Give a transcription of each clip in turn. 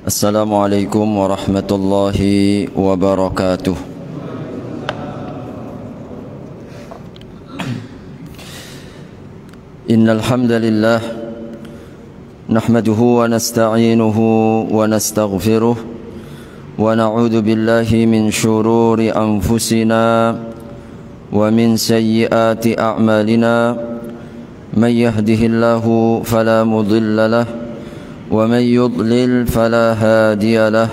Assalamualaikum warahmatullahi wabarakatuh. Innal hamdalillah nahmaduhu wa nasta'inuhu wa nastaghfiruh wa na'udzu billahi min shururi anfusina wa min sayyiati a'malina may yahdihillahu fala mudilla lahu ومن يضلل فلا هادي له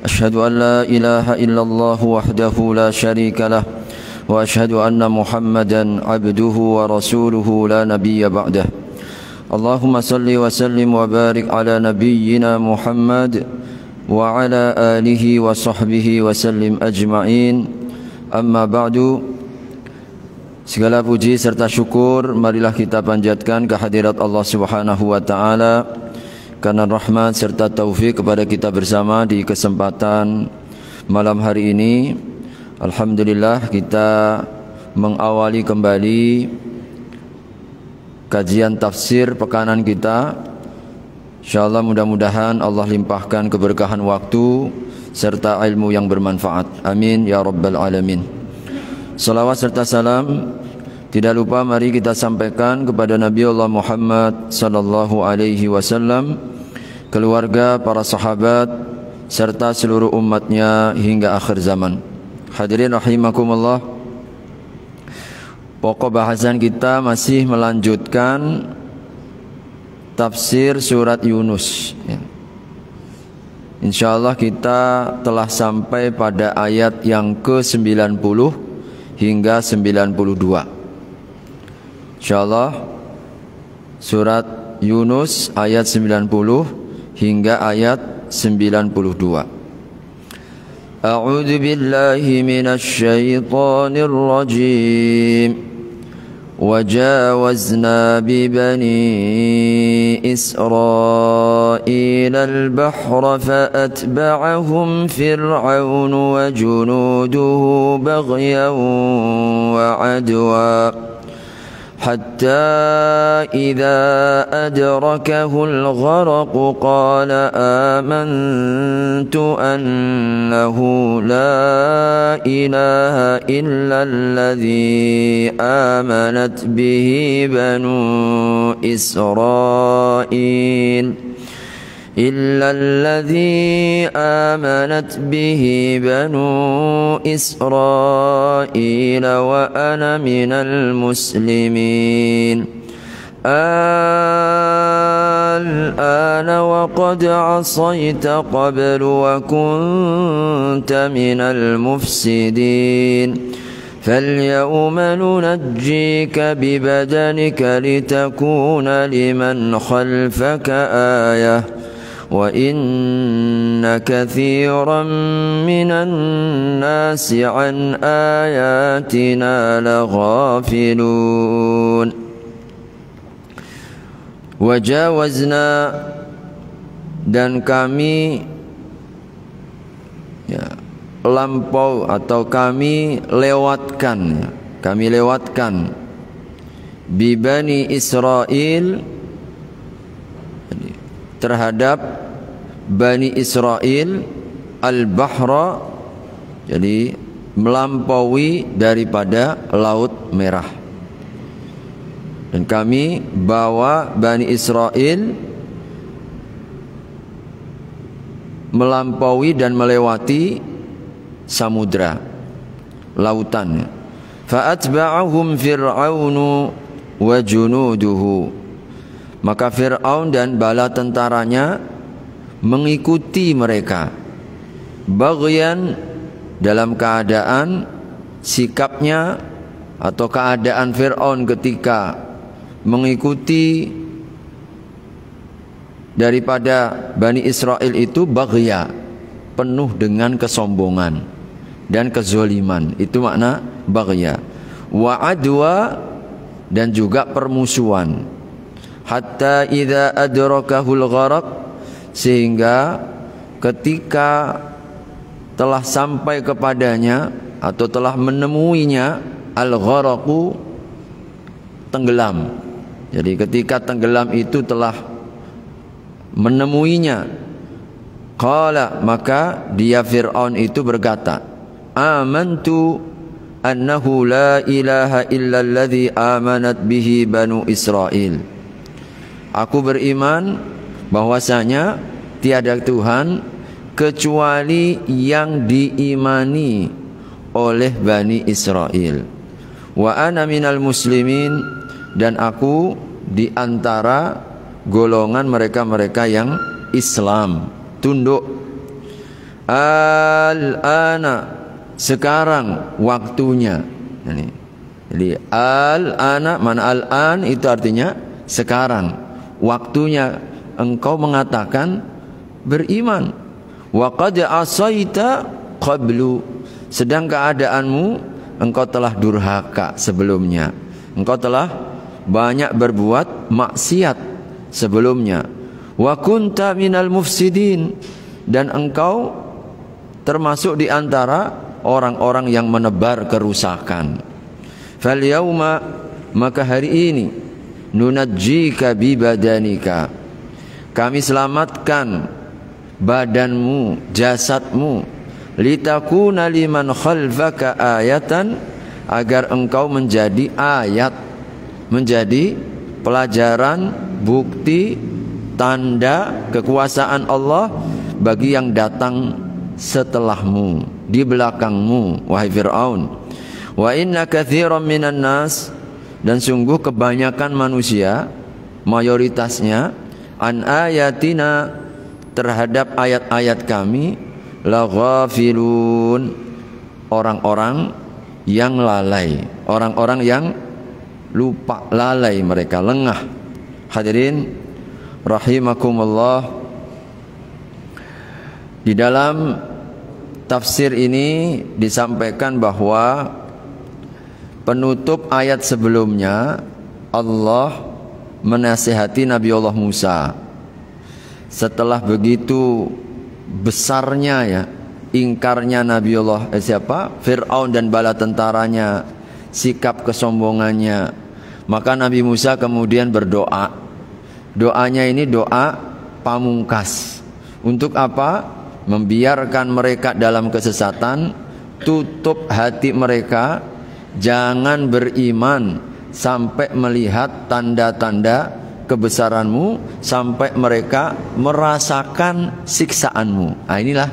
أشهد أن لا إله إلا الله وحده لا شريك له وأشهد أن محمدا عبده ورسوله لا نبي بعده اللهم صل وسلم وبارك على نبينا محمد وعلى آله وصحبه وسلم أجمعين أما بعد. Segala puji serta syukur marilah kita panjatkan kehadirat Allah Subhanahu wa taala karena rahmat serta taufik kepada kita bersama di kesempatan malam hari ini. Alhamdulillah kita mengawali kembali kajian tafsir pekanan kita. InsyaAllah mudah-mudahan Allah limpahkan keberkahan waktu serta ilmu yang bermanfaat. Amin ya rabbal alamin. Salawat serta salam tidak lupa mari kita sampaikan kepada Nabi Allah Muhammad sallallahu alaihi wasallam, keluarga, para sahabat serta seluruh umatnya hingga akhir zaman. Hadirin rahimakumullah, pokok bahasan kita masih melanjutkan tafsir surat Yunus. InsyaAllah kita telah sampai pada ayat yang ke-90 hingga 92. InsyaAllah surat Yunus ayat 90 hingga ayat 92. A'udzu billahi minasy syaithanir rajim. وجاوزنا ببني إسرائيل البحر فأتبعهم فرعون وجنوده بغيا وعدوا حتى إذا أدركه الغرق قال آمنت أنه لا إله إلا الذي آمنت به بنو إسرائيل وأنا من المسلمين الآن وقد عصيت قبل وكنت من المفسدين فاليوم ننجيك ببدنك لتكون لمن خلفك آية وإن كثيرا من الناس عن آياتنا لغافلون وجاوزنا dan kami lampau atau kami lewatkan bibani Israel terhadap Bani Israel al-bahra, jadi melampaui daripada Laut Merah, dan kami bawa Bani Israel melampaui dan melewati samudra, lautan. Fa'atba'ahum fir'aunu wa junuduhu, maka Fir'aun dan bala tentaranya mengikuti mereka. Baghyan, dalam keadaan sikapnya atau keadaan Fir'aun ketika mengikuti daripada Bani Israel itu baghya, penuh dengan kesombongan dan kezaliman. Itu makna baghya. Wa adwa, dan juga permusuhan. Hatta idza adrakahul gharaq, sehingga ketika telah sampai kepadanya atau telah menemuinya al-gharaqu, tenggelam. Jadi ketika tenggelam itu telah menemuinya Qala, maka dia Fir'aun itu berkata, amantu annahu la ilaha illa alladhi amanat bihi banu Israel. Aku beriman bahwasanya tiada Tuhan kecuali yang diimani oleh Bani Israel. Wa ana minal muslimin, dan aku di antara golongan mereka-mereka yang Islam, tunduk. Al-ana, sekarang waktunya. Jadi al-ana, mana al-an itu artinya sekarang, waktunya engkau mengatakan beriman. Wa qad asaita qablu, sedang keadaanmu engkau telah durhaka sebelumnya, engkau telah banyak berbuat maksiat sebelumnya. Wa kunta minal mufsidin, dan engkau termasuk di antara orang-orang yang menebar kerusakan. Fal yauma, maka hari ini, nunajjika bi badanika, kami selamatkan badanmu, jasadmu, litakuna liman khalfaka ayatan, agar engkau menjadi ayat, menjadi pelajaran, bukti, tanda kekuasaan Allah bagi yang datang setelahmu, di belakangmu, wahai Fir'aun. Wa inna katsiran minan nas, dan sungguh kebanyakan manusia, mayoritasnya, an ayatina, terhadap ayat-ayat kami, la ghafilun, orang-orang yang lalai, orang-orang yang lupa, lalai mereka, lengah. Hadirin rahimakumullah, di dalam tafsir ini disampaikan bahwa penutup ayat sebelumnya Allah menasihati Nabi Allah Musa. Setelah begitu besarnya ya ingkarnya Nabi Allah Fir'aun dan bala tentaranya, sikap kesombongannya, maka Nabi Musa kemudian berdoa. Doanya ini doa pamungkas. Untuk apa? Membiarkan mereka dalam kesesatan, tutup hati mereka, jangan beriman sampai melihat tanda-tanda kebesaranmu, sampai mereka merasakan siksaanmu. Nah, inilah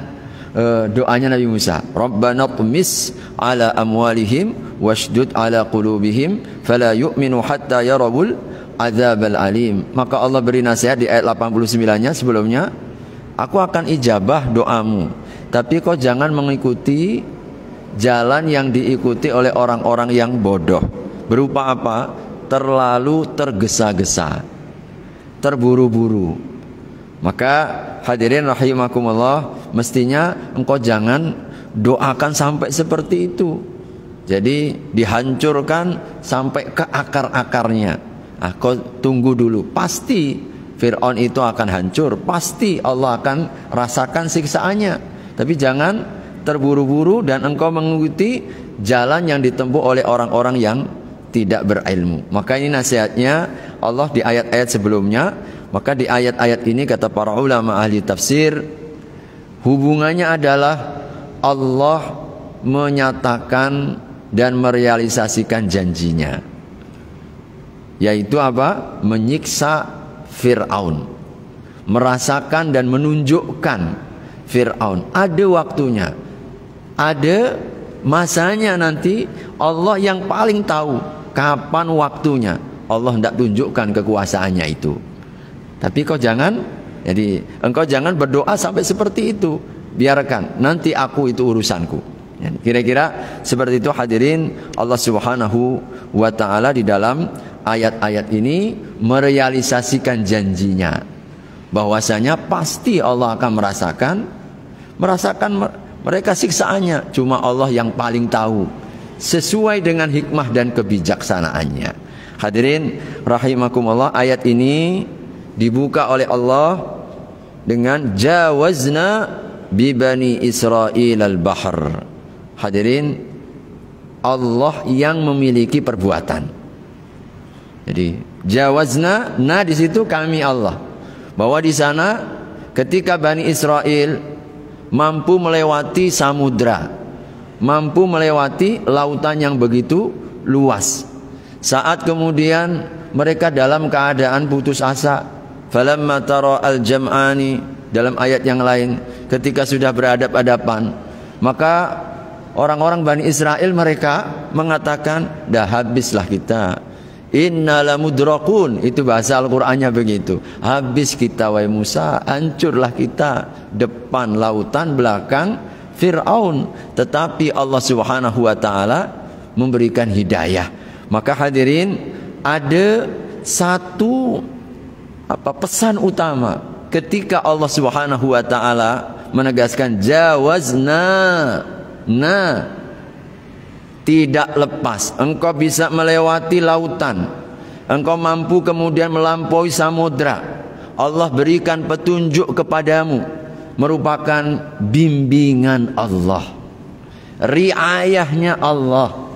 doanya Nabi Musa. Rabbana tumis ala amwalihim washdud ala qulubihim fala yu'minu hatta yarawul adzabal alim. Maka Allah beri nasihat di ayat 89-nya sebelumnya, aku akan ijabah doamu, tapi kau jangan mengikuti jalan yang diikuti oleh orang-orang yang bodoh. Berupa apa? Terlalu tergesa-gesa, terburu-buru. Maka hadirin rahimakumullah, mestinya engkau jangan doakan sampai seperti itu. Jadi dihancurkan sampai ke akar-akarnya. Nah, kau tunggu dulu, pasti Fir'aun itu akan hancur, pasti Allah akan rasakan siksaannya. Tapi jangan terburu-buru dan engkau mengikuti jalan yang ditempuh oleh orang-orang yang tidak berilmu. Maka ini nasihatnya Allah di ayat-ayat sebelumnya. Maka di ayat-ayat ini kata para ulama ahli tafsir, hubungannya adalah Allah menyatakan dan merealisasikan janjinya, yaitu apa? Menyiksa Fir'aun, merasakan dan menunjukkan Fir'aun. Ada waktunya, ada masanya, nanti Allah yang paling tahu kapan waktunya. Allah tidak tunjukkan kekuasaannya itu. Tapi kau jangan, jadi engkau jangan berdoa sampai seperti itu. Biarkan, nanti aku itu urusanku. Kira-kira seperti itu hadirin. Allah Subhanahu wa ta'ala di dalam ayat-ayat ini merealisasikan janjinya, bahwasanya pasti Allah akan merasakan mereka siksaannya. Cuma Allah yang paling tahu, sesuai dengan hikmah dan kebijaksanaannya. Hadirin rahimakumullah, ayat ini dibuka oleh Allah dengan jawazna bi bani Israil al-bahr. Hadirin, Allah yang memiliki perbuatan. Jadi jawazna, nah di situ kami Allah, bahwa di sana ketika Bani Israel mampu melewati samudra, mampu melewati lautan yang begitu luas. Saat kemudian mereka dalam keadaan putus asa, falamma tara al-jam'ani, dalam ayat yang lain ketika sudah berhadap-hadapan, maka orang-orang Bani Israel mereka mengatakan, dah habislah kita, inna lamudrakun. Itu bahasa Al-Qur'annya begitu. Habis kita wahai Musa, hancurlah kita. Depan lautan, belakang Fir'aun. Tetapi Allah Subhanahu wa ta'ala memberikan hidayah. Maka hadirin, ada satu pesan utama ketika Allah Subhanahu wa ta'ala menegaskan jawazna, tidak lepas. Engkau bisa melewati lautan, engkau mampu kemudian melampaui samudra. Allah berikan petunjuk kepadamu, merupakan bimbingan Allah, riayahnya Allah,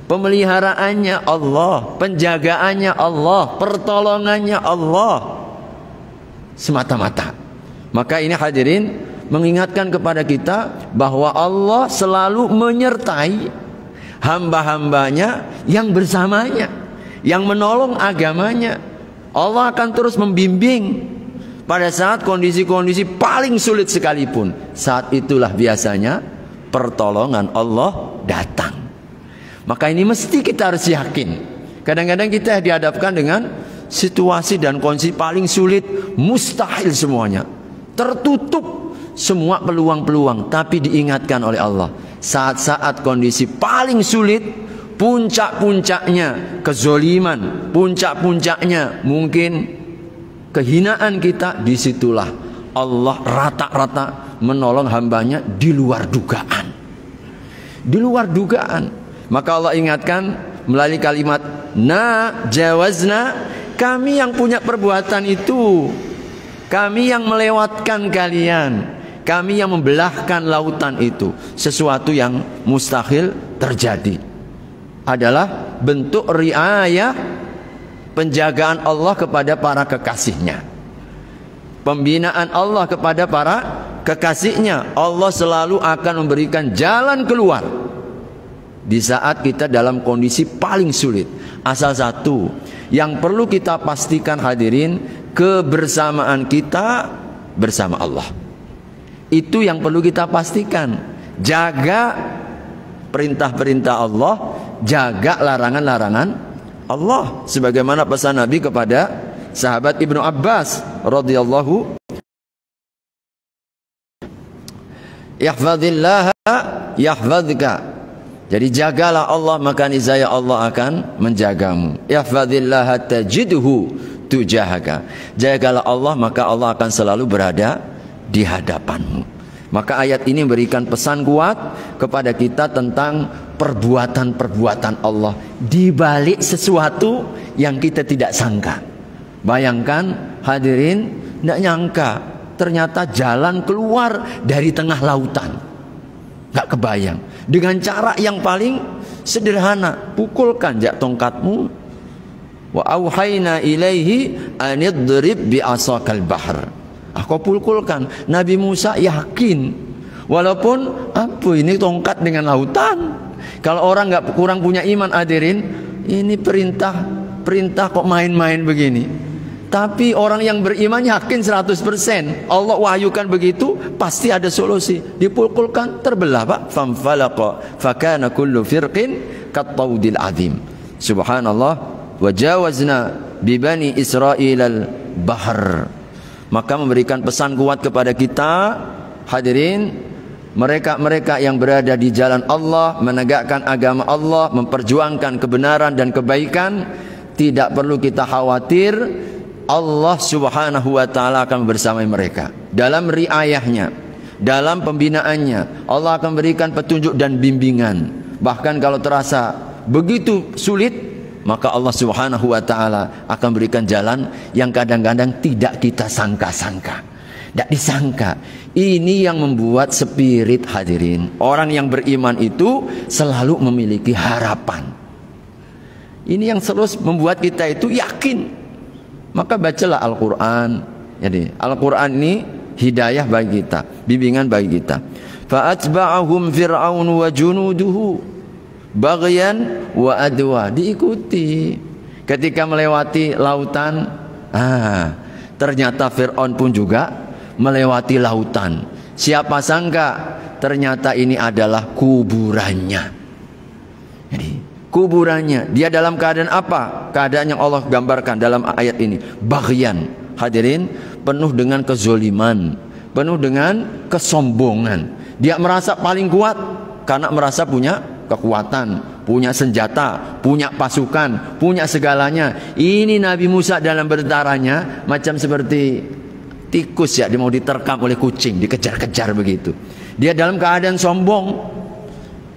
pemeliharaannya Allah, penjagaannya Allah, pertolongannya Allah semata-mata. Maka ini hadirin mengingatkan kepada kita bahwa Allah selalu menyertai hamba-hambanya yang bersamanya, yang menolong agamanya. Allah akan terus membimbing pada saat kondisi-kondisi paling sulit sekalipun. Saat itulah biasanya pertolongan Allah datang. Maka ini mesti kita harus yakin. Kadang-kadang kita dihadapkan dengan situasi dan kondisi paling sulit, mustahil semuanya, tertutup semua peluang-peluang. Tapi diingatkan oleh Allah, saat-saat kondisi paling sulit, puncak-puncaknya kezoliman, puncak-puncaknya mungkin kehinaan kita, disitulah Allah rata-rata menolong hambanya di luar dugaan, di luar dugaan. Maka Allah ingatkan melalui kalimat jawazna, kami yang punya perbuatan itu, kami yang melewatkan kalian, kami yang membelahkan lautan itu. Sesuatu yang mustahil terjadi adalah bentuk riayah, penjagaan Allah kepada para kekasihnya, pembinaan Allah kepada para kekasihnya. Allah selalu akan memberikan jalan keluar di saat kita dalam kondisi paling sulit. Asal satu yang perlu kita pastikan hadirin, kebersamaan kita bersama Allah. Itu yang perlu kita pastikan. Jaga perintah-perintah Allah, jaga larangan-larangan Allah. Sebagaimana pesan Nabi kepada sahabat Ibnu Abbas radhiyallahu, "Ihfazillah yahfazka." Jadi jagalah Allah, maka niscaya Allah akan menjagamu. Ihfazillah tajidhu tujahaka. Jagalah Allah, maka Allah akan selalu berada di hadapanmu. Maka ayat ini memberikan pesan kuat kepada kita tentang perbuatan-perbuatan Allah di balik sesuatu yang kita tidak sangka. Bayangkan hadirin, tidak nyangka ternyata jalan keluar dari tengah lautan. Gak kebayang. Dengan cara yang paling sederhana, pukulkan jak tongkatmu. Wa auhayna ilaihi anidrib bi asakal bahr. Aku pukulkan. Nabi Musa yakin, walaupun apa ini tongkat dengan lautan. Kalau orang nggak kurang punya iman hadirin, ini perintah kok main-main begini. Tapi orang yang beriman yakin 100%. Allah wahyukan begitu, pasti ada solusi. Dipukulkan, terbelah Pak. Famfalaqa fakana kullu firqin kattaudil azim. Subhanallah. Wajawazna bibani Israil al-bahr. Maka memberikan pesan kuat kepada kita hadirin, mereka-mereka yang berada di jalan Allah, menegakkan agama Allah, memperjuangkan kebenaran dan kebaikan, tidak perlu kita khawatir. Allah Subhanahu wa ta'ala akan bersamai mereka dalam riayahnya, dalam pembinaannya. Allah akan berikan petunjuk dan bimbingan. Bahkan kalau terasa begitu sulit, maka Allah Subhanahu wa ta'ala akan berikan jalan yang kadang-kadang tidak kita sangka-sangka, tidak disangka. Ini yang membuat spirit hadirin, orang yang beriman itu selalu memiliki harapan. Ini yang terus membuat kita itu yakin. Maka bacalah Al-Quran. Jadi Al-Quran ini hidayah bagi kita, bimbingan bagi kita. Fa atba'ahum fir'aun wa junuduhu baghyan wa adwa. Diikuti ketika melewati lautan. Ternyata Fir'aun pun juga melewati lautan. Siapa sangka ternyata ini adalah kuburannya. Jadi kuburannya, dia dalam keadaan apa? Keadaan yang Allah gambarkan dalam ayat ini, baghyan. Hadirin, penuh dengan kezoliman, penuh dengan kesombongan. Dia merasa paling kuat karena merasa punya kekuatan, punya senjata, punya pasukan, punya segalanya. Ini Nabi Musa dalam bertaranya macam seperti tikus ya, dia mau diterkam oleh kucing, dikejar-kejar begitu. Dia dalam keadaan sombong,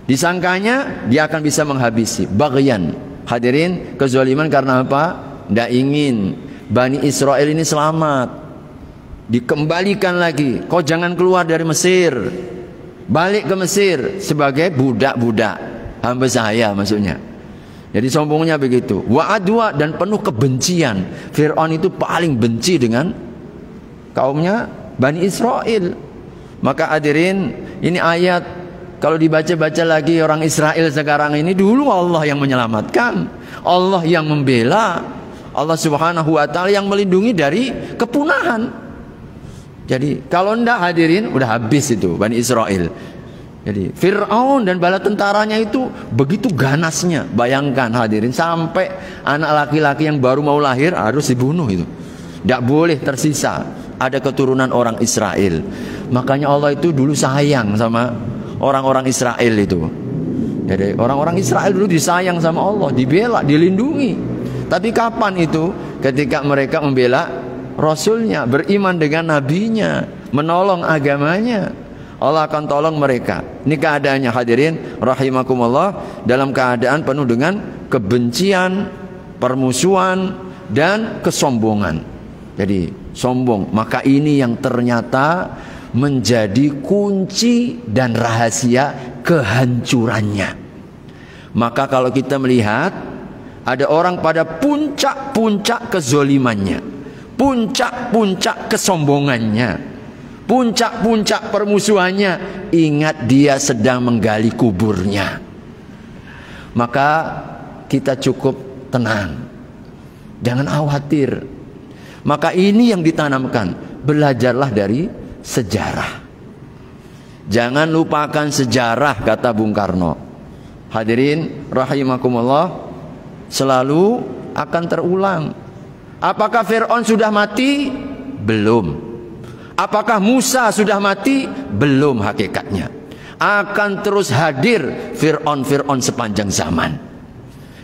disangkanya dia akan bisa menghabisi. Baghyan. Hadirin, kezaliman karena apa? Tidak ingin Bani Israel ini selamat, dikembalikan lagi. Kau jangan keluar dari Mesir, balik ke Mesir sebagai budak-budak hamba saya, maksudnya. Jadi sombongnya begitu. Wa adwa, dan penuh kebencian. Fir'aun itu paling benci dengan kaumnya Bani Israel. Maka hadirin, ini ayat kalau dibaca-baca lagi orang Israel sekarang ini, dulu Allah yang menyelamatkan, Allah yang membela, Allah Subhanahu wa ta'ala yang melindungi dari kepunahan. Jadi kalau ndak hadirin, udah habis itu Bani Israel. Jadi Fir'aun dan bala tentaranya itu begitu ganasnya. Bayangkan hadirin, sampai anak laki-laki yang baru mau lahir harus dibunuh itu. Tidak boleh tersisa ada keturunan orang Israel. Makanya Allah itu dulu sayang sama orang-orang Israel itu. Jadi orang-orang Israel dulu disayang sama Allah, dibela, dilindungi. Tapi kapan itu? Ketika mereka membela Rasulnya, beriman dengan nabinya, menolong agamanya, Allah akan tolong mereka. Ini keadaannya hadirin rahimakumullah, dalam keadaan penuh dengan kebencian, permusuhan, dan kesombongan. Jadi sombong. Maka ini yang ternyata menjadi kunci dan rahasia kehancurannya. Maka kalau kita melihat ada orang pada puncak-puncak kezolimannya, puncak-puncak kesombongannya, puncak-puncak permusuhannya, ingat dia sedang menggali kuburnya. Maka kita cukup tenang, jangan khawatir. Maka ini yang ditanamkan, belajarlah dari sejarah. Jangan lupakan sejarah, kata Bung Karno. Hadirin rahimakumullah, selalu akan terulang. Apakah Fir'aun sudah mati? Belum. Apakah Musa sudah mati? Belum hakikatnya. Akan terus hadir Fir'aun-Fir'aun sepanjang zaman.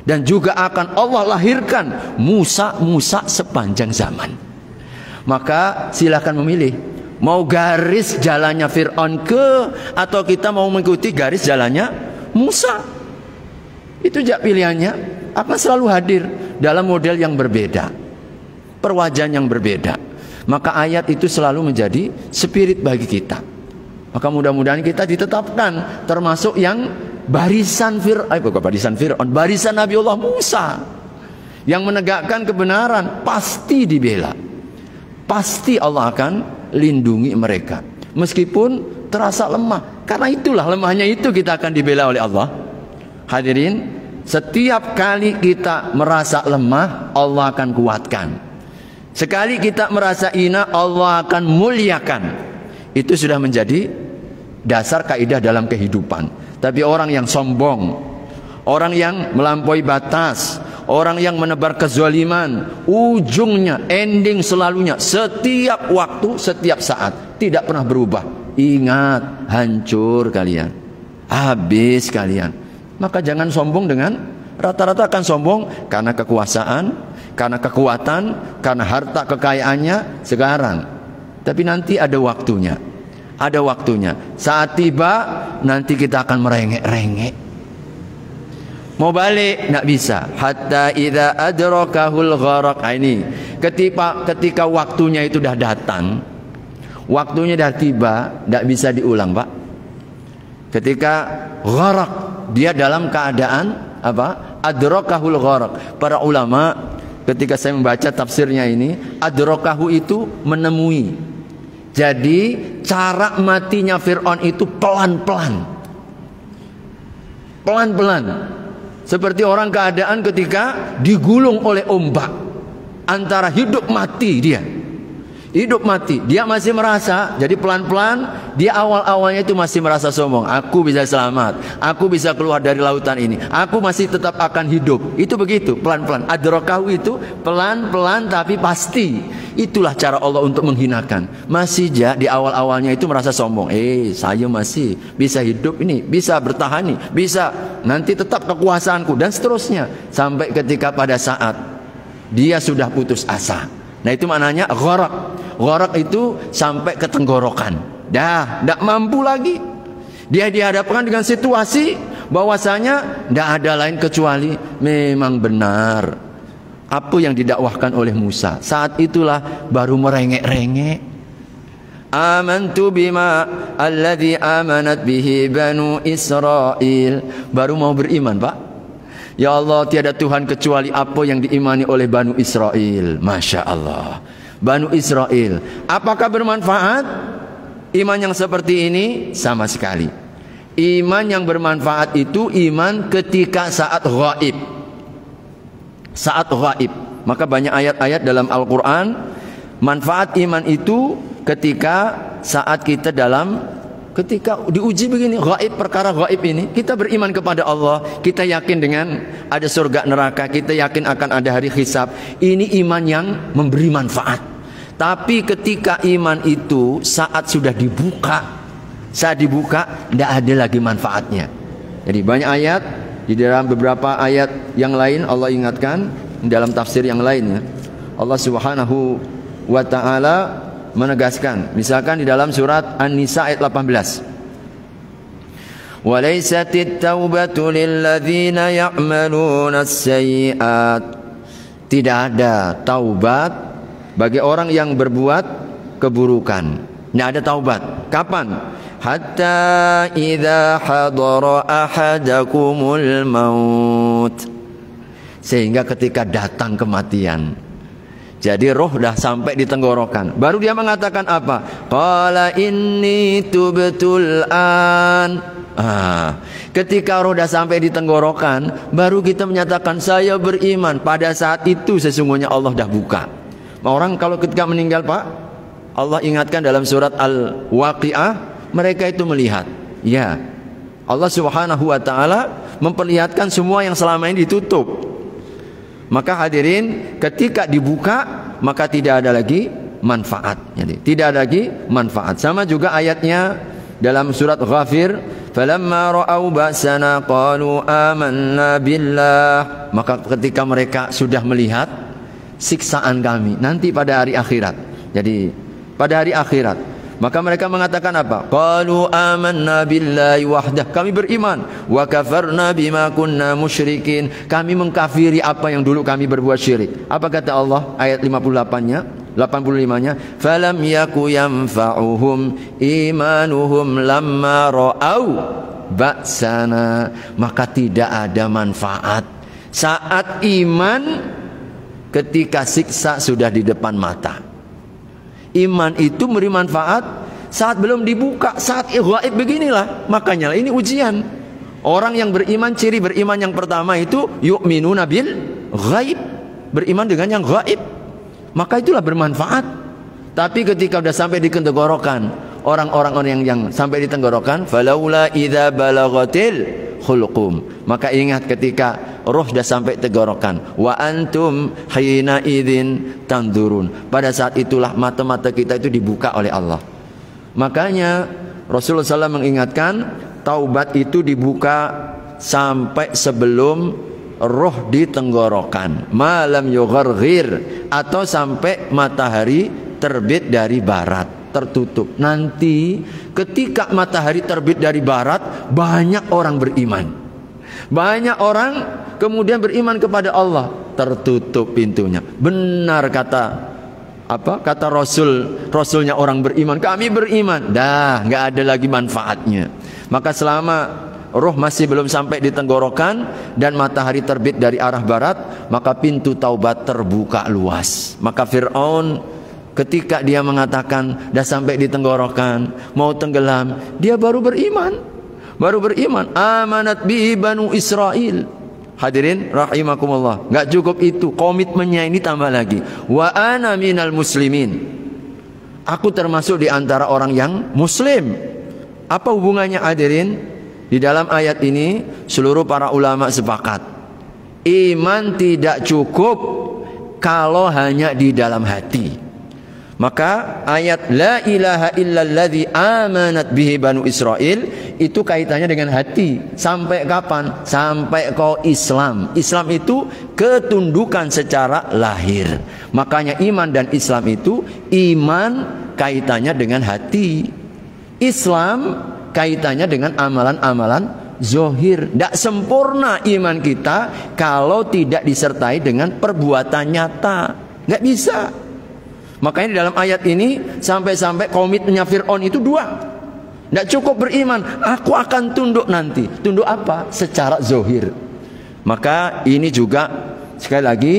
Dan juga akan Allah lahirkan Musa-Musa sepanjang zaman. Maka silakan memilih, mau garis jalannya Fir'aun atau kita mau mengikuti garis jalannya Musa. Itu aja pilihannya. Akan selalu hadir dalam model yang berbeda, perwajahan yang berbeda. Maka ayat itu selalu menjadi spirit bagi kita. Maka mudah-mudahan kita ditetapkan termasuk yang barisan Fir'aun, barisan Nabiullah Musa, yang menegakkan kebenaran. Pasti dibela, pasti Allah akan lindungi mereka meskipun terasa lemah. Karena itulah lemahnya itu kita akan dibela oleh Allah. Hadirin, setiap kali kita merasa lemah, Allah akan kuatkan. Sekali kita merasa hina, Allah akan muliakan. Itu sudah menjadi dasar kaidah dalam kehidupan. Tapi orang yang sombong, orang yang melampaui batas, orang yang menebar kezaliman, ujungnya, ending selalunya, setiap waktu, setiap saat, tidak pernah berubah. Ingat, hancur kalian, habis kalian. Maka jangan sombong dengan, rata-rata akan sombong karena kekuasaan, karena kekuatan, karena harta kekayaannya sekarang. Tapi nanti ada waktunya. Ada waktunya. Saat tiba nanti kita akan merengek-rengek. Mau balik nggak bisa. Hatta idza adrakahul gharaq. Ini ketika waktunya itu dah datang, waktunya dah tiba, nggak bisa diulang, Pak. Ketika gharaq, dia dalam keadaan apa? Adrakahul gharaq. Para ulama ketika saya membaca tafsirnya ini, adrakahu itu menemui. Jadi cara matinya Fir'aun itu pelan-pelan. Pelan-pelan. Seperti orang keadaan ketika digulung oleh ombak. Antara hidup mati dia. Hidup mati, dia masih merasa. Jadi pelan-pelan, dia awal-awalnya itu masih merasa sombong. Aku bisa selamat, aku bisa keluar dari lautan ini, aku masih tetap akan hidup. Itu begitu, pelan-pelan. Adrakahu itu pelan-pelan tapi pasti. Itulah cara Allah untuk menghinakan. Masih di awal-awalnya itu merasa sombong. Saya masih bisa hidup ini, bisa bertahan nih, bisa nanti tetap kekuasaanku dan seterusnya. Sampai ketika pada saat dia sudah putus asa. Nah itu maknanya gharaq. Gharaq itu sampai ke tenggorokan. Tidak mampu lagi. Dia dihadapkan dengan situasi bahwasanya tidak ada lain kecuali memang benar apa yang didakwahkan oleh Musa. Saat itulah baru merengek-rengek. Amantu bima alladhi amanat bihi banu Israel. Baru mau beriman, Pak. Ya Allah, tiada Tuhan kecuali apa yang diimani oleh Banu Israel. Masya Allah. Banu Israel. Apakah bermanfaat? Iman yang seperti ini sama sekali. Iman yang bermanfaat itu iman ketika saat ghaib. Saat ghaib. Maka banyak ayat-ayat dalam Al-Quran. Manfaat iman itu ketika saat kita ketika diuji begini, gaib, perkara gaib ini, kita beriman kepada Allah, kita yakin dengan ada surga neraka, kita yakin akan ada hari hisab. Ini iman yang memberi manfaat. Tapi ketika iman itu saat sudah dibuka, tidak ada lagi manfaatnya. Jadi banyak ayat, di dalam beberapa ayat yang lain Allah ingatkan, dalam tafsir yang lainnya Allah Subhanahu wa ta'ala menegaskan, misalkan di dalam surat An-Nisa ayat 18. Walaisatit taubatu lilladzina ya'maluna as-sayyi'at. Tidak ada taubat bagi orang yang berbuat keburukan. Tidak ada taubat. Kapan? Hatta idza hadara ahadakumul maut. Sehingga ketika datang kematian. Jadi roh dah sampai di tenggorokan. Baru dia mengatakan apa? Qala inni tubtul an. Ketika roh dah sampai di tenggorokan, baru kita menyatakan saya beriman. Pada saat itu sesungguhnya Allah dah buka. Orang kalau ketika meninggal, Pak, Allah ingatkan dalam surat Al-Waqi'ah, mereka itu melihat. Ya, Allah Subhanahu wa ta'ala memperlihatkan semua yang selama ini ditutup. Maka hadirin, ketika dibuka maka tidak ada lagi manfaat. Jadi tidak ada lagi manfaat. Sama juga ayatnya dalam surat Ghafir, falamma ra'au ba'sana qalu amanna billah. Maka ketika mereka sudah melihat siksaan kami nanti pada hari akhirat. Jadi pada hari akhirat, maka mereka mengatakan apa? Qalu amanna billahi wahdah. Kami beriman. Wa kafarna bima kunna musyrikin. Kami mengkafiri apa yang dulu kami berbuat syirik. Apa kata Allah? Ayat 58-nya, 85-nya. Falam yaku yanfa'uhum imanuhum lamma ra'au ba'sana. Maka tidak ada manfaat saat iman ketika siksa sudah di depan mata. Iman itu memberi manfaat saat belum dibuka, saat ghaib beginilah. Makanya ini ujian. Orang yang beriman, ciri beriman yang pertama itu yu'minuna bil ghaib. Beriman dengan yang ghaib. Maka itulah bermanfaat. Tapi ketika sudah sampai di tenggorokan, orang-orang yang sampai di tenggorokan, falaula idza balagatil khulqum. Maka ingat ketika roh dah sampai tenggorokan, wa antum hina idzin tanzurun. Pada saat itulah mata-mata kita itu dibuka oleh Allah. Makanya Rasulullah SAW mengingatkan, taubat itu dibuka sampai sebelum roh di tenggorokan, malam yugharghir, atau sampai matahari terbit dari barat, tertutup. Nanti ketika matahari terbit dari barat, banyak orang beriman. Banyak orang kemudian beriman kepada Allah, tertutup pintunya. Benar kata Rasulnya orang beriman, kami beriman. Dah nggak ada lagi manfaatnya. Maka selama roh masih belum sampai di tenggorokan dan matahari terbit dari arah barat, maka pintu taubat terbuka luas. Maka Fir'aun Ketika dia mengatakan dah sampai di tenggorokan, mau tenggelam, dia baru beriman. Baru beriman. Amanat bihi Banu Israel. Hadirin rahimakumullah. Enggak cukup itu, komitmennya ini tambah lagi. Wa ana minal muslimin. Aku termasuk di antara orang yang muslim. Apa hubungannya hadirin? Di dalam ayat ini seluruh para ulama sepakat. Iman tidak cukup kalau hanya di dalam hati. Maka ayat la ilaha illalladzi amanat bihi Banu Israel itu kaitannya dengan hati. Sampai kapan? Sampai kau Islam. Islam itu ketundukan secara lahir. Makanya iman dan Islam itu, iman kaitannya dengan hati, Islam kaitannya dengan amalan-amalan zohir. Tidak sempurna iman kita kalau tidak disertai dengan perbuatan nyata. Nggak bisa. Makanya di dalam ayat ini sampai-sampai komitmennya Fir'aun itu dua. Tidak cukup beriman, aku akan tunduk nanti. Tunduk apa? Secara zohir. Maka ini juga sekali lagi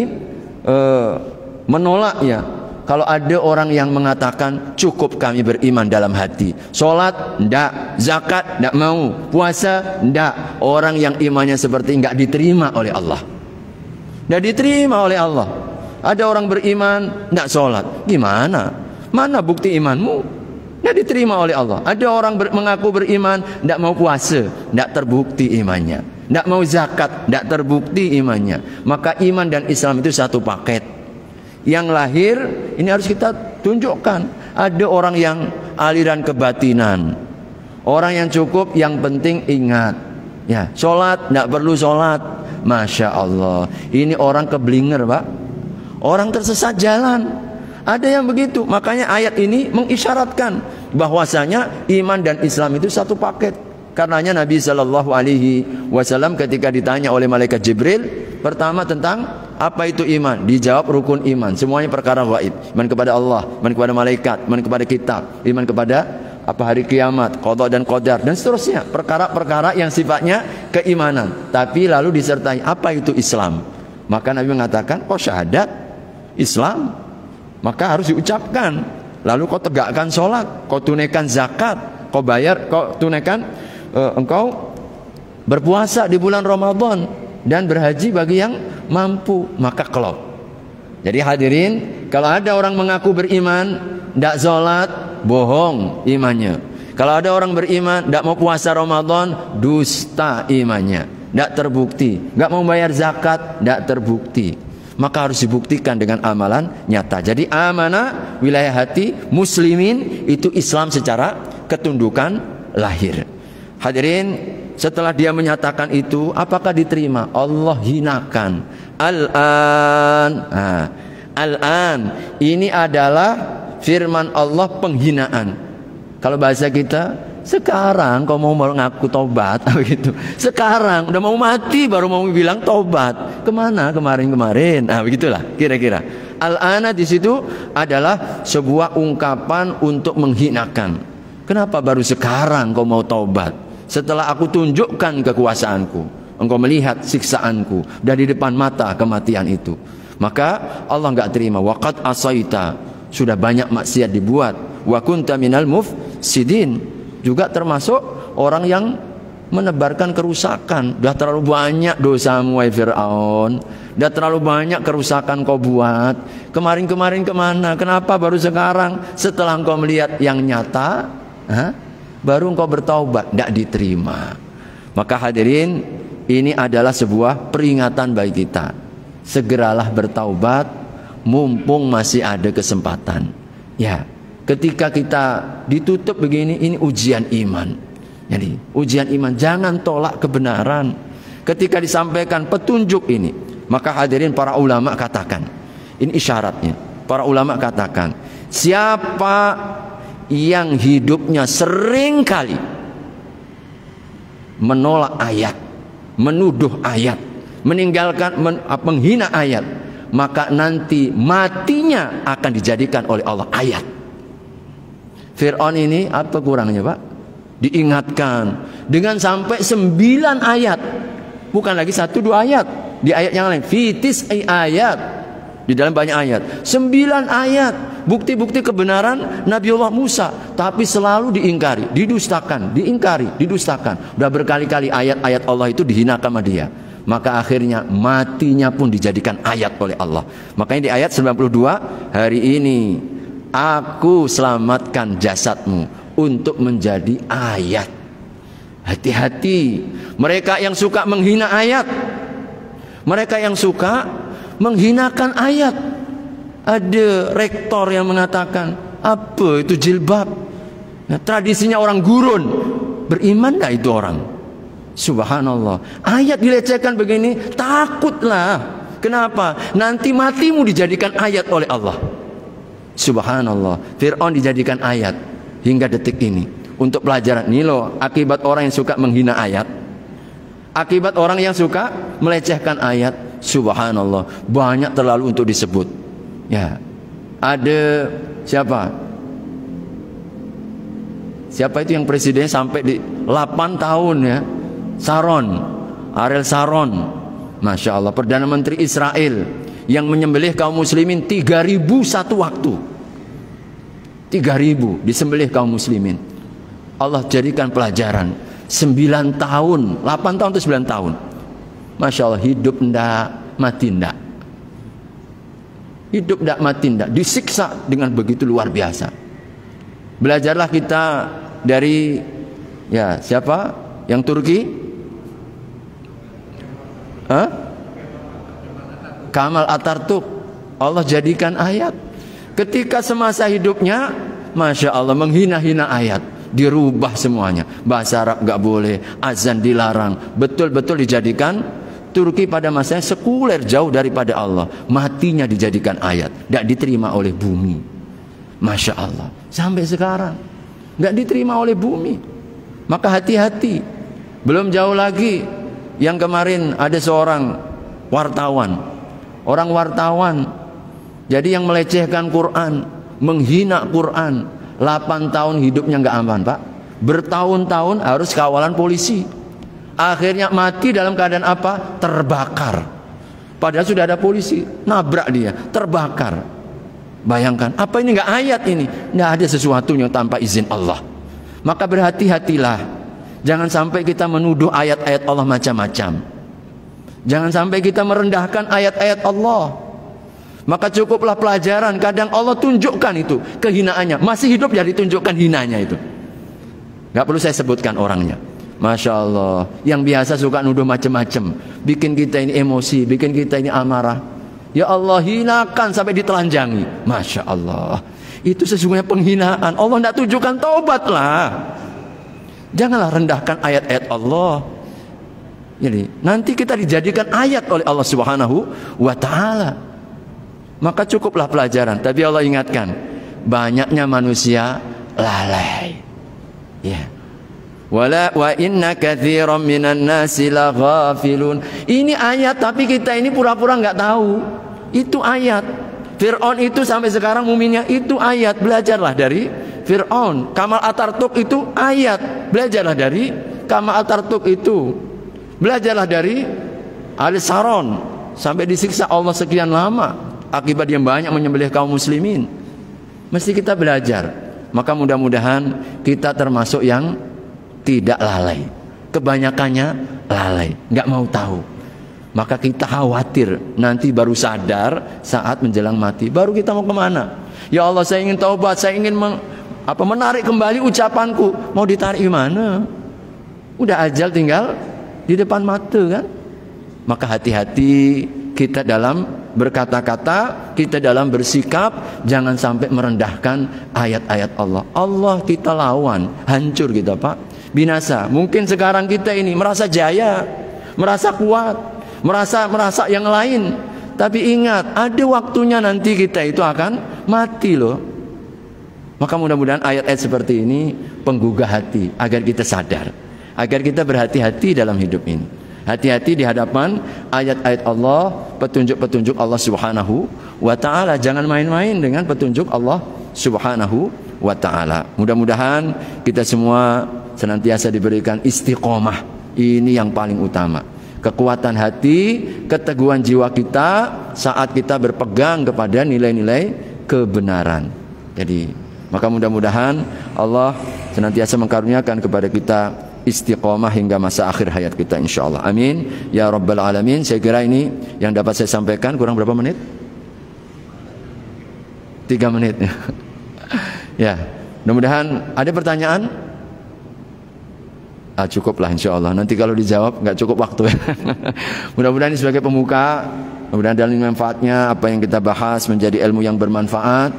menolak ya. Kalau ada orang yang mengatakan cukup kami beriman dalam hati. Sholat, enggak. Zakat, enggak mau. Puasa, enggak. Orang yang imannya seperti enggak diterima oleh Allah. Enggak diterima oleh Allah. Ada orang beriman, enggak sholat. Gimana? Mana bukti imanmu? Enggak diterima oleh Allah. Ada orang mengaku beriman, enggak mau puasa. Enggak terbukti imannya. Enggak mau zakat, enggak terbukti imannya. Maka iman dan Islam itu satu paket. Yang lahir ini harus kita tunjukkan. Ada orang yang aliran kebatinan, orang yang cukup yang penting ingat ya, sholat tidak perlu sholat. Masya Allah, ini orang keblinger Pak, orang tersesat jalan. Ada yang begitu. Makanya ayat ini mengisyaratkan bahwasanya iman dan Islam itu satu paket. Karenanya Nabi SAW ketika ditanya oleh malaikat Jibril, pertama tentang apa itu iman, dijawab rukun iman, semuanya perkara gaib. Iman kepada Allah, iman kepada malaikat, iman kepada kitab, iman kepada apa hari kiamat, qada dan qadar dan seterusnya. Perkara-perkara yang sifatnya keimanan. Tapi lalu disertai apa itu Islam. Maka Nabi mengatakan, kau syahadat Islam, maka harus diucapkan. Lalu kau tegakkan sholat, kau tunaikan zakat, kau bayar, kau tunaikan, engkau berpuasa di bulan Ramadan dan berhaji bagi yang mampu, maka kelop. Jadi hadirin, kalau ada orang mengaku beriman, tidak sholat, bohong imannya. Kalau ada orang beriman, tidak mau puasa Ramadan, dusta imannya, tidak terbukti. Tidak mau bayar zakat, tidak terbukti. Maka harus dibuktikan dengan amalan nyata. Jadi amanah wilayah hati muslimin itu Islam secara ketundukan lahir. Hadirin, setelah dia menyatakan itu, apakah diterima? Allah hinakan. Al-an. Al-an. Ini adalah firman Allah penghinaan. Kalau bahasa kita, sekarang kau mau mengaku tobat, begitu. Sekarang udah mau mati baru mau bilang tobat. Kemana kemarin-kemarin? Begitulah kira-kira. Al-ana di situ adalah sebuah ungkapan untuk menghinakan. Kenapa baru sekarang kau mau tobat? Setelah aku tunjukkan kekuasaanku, engkau melihat siksaanku dari depan mata kematian itu. Maka Allah enggak terima. Waqad asaita, sudah banyak maksiat dibuat. Wa kunta minal mufsidin, juga termasuk orang yang menebarkan kerusakan. Sudah terlalu banyak dosamu wahai Fir'aun. Sudah terlalu banyak kerusakan kau buat. Kemarin-kemarin kemana? Kenapa baru sekarang? Setelah engkau melihat yang nyata, baru engkau bertaubat. Tidak diterima. Maka hadirin, ini adalah sebuah peringatan bagi kita. Segeralah bertaubat mumpung masih ada kesempatan. Ya, ketika kita ditutup begini, ini ujian iman. Jadi ujian iman, jangan tolak kebenaran. Ketika disampaikan petunjuk ini, maka hadirin para ulama katakan, ini isyaratnya. Para ulama katakan, siapa yang hidupnya sering kali menolak ayat, menuduh ayat, meninggalkan, menghina ayat, maka nanti matinya akan dijadikan oleh Allah ayat. Fir'aun ini apa kurangnya Pak? Diingatkan dengan sampai 9 ayat, bukan lagi 1-2 ayat. Di ayat yang lain, fitis ayat, Di dalam banyak ayat. 9 ayat. Bukti-bukti kebenaran Nabiullah Musa. Tapi selalu diingkari, didustakan, diingkari, didustakan. Udah berkali-kali ayat-ayat Allah itu dihinakan sama dia. Maka akhirnya matinya pun dijadikan ayat oleh Allah. Makanya di ayat 92, hari ini aku selamatkan jasadmu untuk menjadi ayat. Hati-hati. Mereka yang suka menghina ayat. Mereka yang suka menghinakan ayat. Ada rektor yang mengatakan, apa itu jilbab? Nah, tradisinya orang gurun. Beriman gak itu orang? Subhanallah. Ayat dilecehkan begini, takutlah. Kenapa? Nanti matimu dijadikan ayat oleh Allah. Subhanallah. Fir'aun dijadikan ayat hingga detik ini. Untuk pelajaran ini loh, akibat orang yang suka menghina ayat, akibat orang yang suka melecehkan ayat. Subhanallah, banyak terlalu untuk disebut. Ya, ada siapa? Siapa itu yang presiden sampai di 8 tahun ya? Sharon, Ariel Sharon, Masya Allah, Perdana Menteri Israel yang menyembelih kaum muslimin 3.000 satu waktu. 3.000 disembelih kaum muslimin. Allah jadikan pelajaran. 9 tahun, 8 tahun atau 9 tahun. Masya Allah, hidup ndak, mati ndak. Hidup ndak, mati ndak. Disiksa dengan begitu luar biasa. Belajarlah kita dari, ya siapa? Yang Turki? Hah? Kamal Atatürk. Allah jadikan ayat. Ketika semasa hidupnya, Masya Allah, menghina-hina ayat. Dirubah semuanya. Bahasa Arab gak boleh, azan dilarang. Betul-betul dijadikan. Turki pada masanya sekuler, jauh daripada Allah. Matinya dijadikan ayat, gak diterima oleh bumi. Masya Allah. Sampai sekarang gak diterima oleh bumi. Maka hati-hati. Belum jauh lagi, yang kemarin ada seorang wartawan. Orang wartawan, jadi yang melecehkan Quran, menghina Quran, 8 tahun hidupnya nggak aman, Pak. Bertahun-tahun harus kawalan polisi. Akhirnya mati dalam keadaan apa? Terbakar. Padahal sudah ada polisi, nabrak dia, terbakar. Bayangkan, apa ini nggak ayat ini? Nggak ada sesuatu yang tanpa izin Allah. Maka berhati-hatilah. Jangan sampai kita menuduh ayat-ayat Allah macam-macam. Jangan sampai kita merendahkan ayat-ayat Allah. Maka cukuplah pelajaran. Kadang Allah tunjukkan itu kehinaannya. Masih hidup ya ditunjukkan hinanya itu. Gak perlu saya sebutkan orangnya. Masya Allah. Yang biasa suka nuduh macam-macam, bikin kita ini emosi, bikin kita ini amarah. Ya Allah, hinakan sampai ditelanjangi. Masya Allah. Itu sesungguhnya penghinaan. Allah tidak tunjukkan, taubatlah. Janganlah rendahkan ayat-ayat Allah. Jadi nanti kita dijadikan ayat oleh Allah Subhanahu wa ta'ala. Maka cukuplah pelajaran. Tapi Allah ingatkan, banyaknya manusia lalai. Ya. Wala wa inna katsiran minan nasi laghafilun. Ini ayat, tapi kita ini pura-pura nggak tahu. Itu ayat. Fir'aun itu sampai sekarang muminnya itu ayat. Belajarlah dari Fir'aun. Kamal Atatürk itu ayat. Belajarlah dari Kamal Atatürk itu. Belajarlah dari Ariel Sharon, sampai disiksa Allah sekian lama akibat yang banyak menyembelih kaum muslimin. Mesti kita belajar. Maka mudah-mudahan kita termasuk yang tidak lalai. Kebanyakannya lalai, nggak mau tahu. Maka kita khawatir nanti baru sadar saat menjelang mati. Baru kita mau kemana? Ya Allah, saya ingin taubat, saya ingin menarik kembali ucapanku. Mau ditarik gimana? Udah ajal tinggal di depan mata kan? Maka hati-hati kita dalam berkata-kata, kita dalam bersikap. Jangan sampai merendahkan ayat-ayat Allah. Allah kita lawan, hancur kita, Pak. Binasa. Mungkin sekarang kita ini merasa jaya, merasa kuat, merasa yang lain. Tapi ingat, ada waktunya nanti kita itu akan mati loh. Maka mudah-mudahan ayat-ayat seperti ini penggugah hati, agar kita sadar, agar kita berhati-hati dalam hidup ini. Hati-hati di hadapan ayat-ayat Allah, petunjuk-petunjuk Allah Subhanahu wa ta'ala. Jangan main-main dengan petunjuk Allah Subhanahu wa ta'ala. Mudah-mudahan kita semua senantiasa diberikan istiqomah. Ini yang paling utama. kekuatan hati, keteguhan jiwa kita saat kita berpegang kepada nilai-nilai kebenaran. Jadi, maka mudah-mudahan Allah senantiasa mengkaruniakan kepada kita istiqomah hingga masa akhir hayat kita insyaallah. Amin ya rabbal alamin. Saya kira ini yang dapat saya sampaikan. Kurang berapa menit? 3 menit. Ya, mudah-mudahan ada pertanyaan. Cukuplah insyaallah. Nanti kalau dijawab nggak cukup waktu. Mudah-mudahan ini sebagai pembuka. Mudah-mudahan dalam manfaatnya apa yang kita bahas menjadi ilmu yang bermanfaat,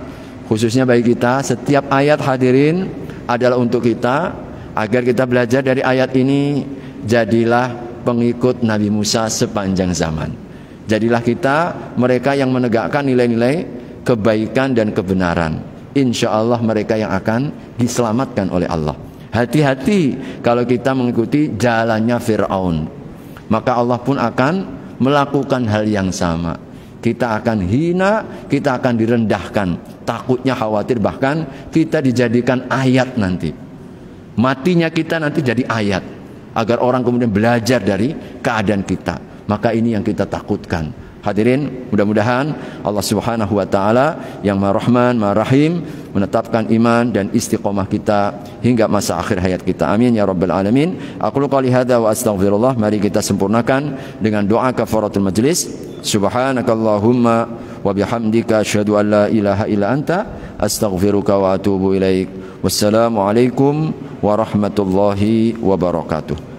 khususnya bagi kita. Setiap ayat hadirin adalah untuk kita. Agar kita belajar dari ayat ini, jadilah pengikut Nabi Musa sepanjang zaman. Jadilah kita mereka yang menegakkan nilai-nilai kebaikan dan kebenaran. Insya Allah mereka yang akan diselamatkan oleh Allah. Hati-hati kalau kita mengikuti jalannya Fir'aun, maka Allah pun akan melakukan hal yang sama. Kita akan hina, kita akan direndahkan. Takutnya khawatir bahkan kita dijadikan ayat nanti. Matinya kita nanti jadi ayat, agar orang kemudian belajar dari keadaan kita. Maka ini yang kita takutkan. Hadirin, mudah-mudahan Allah Subhanahu wa taala yang Maha Rahman, Maha Rahim menetapkan iman dan istiqomah kita hingga masa akhir hayat kita. Amin ya rabbal alamin. Aqulu qouli hadza wa astaghfirullah. Mari kita sempurnakan dengan doa kafaratul majlis. Subhanakallahumma wa bihamdika asyhadu an la ilaha illa anta astaghfiruka wa atubu ilaik. Wassalamualaikum warahmatullahi wabarakatuh.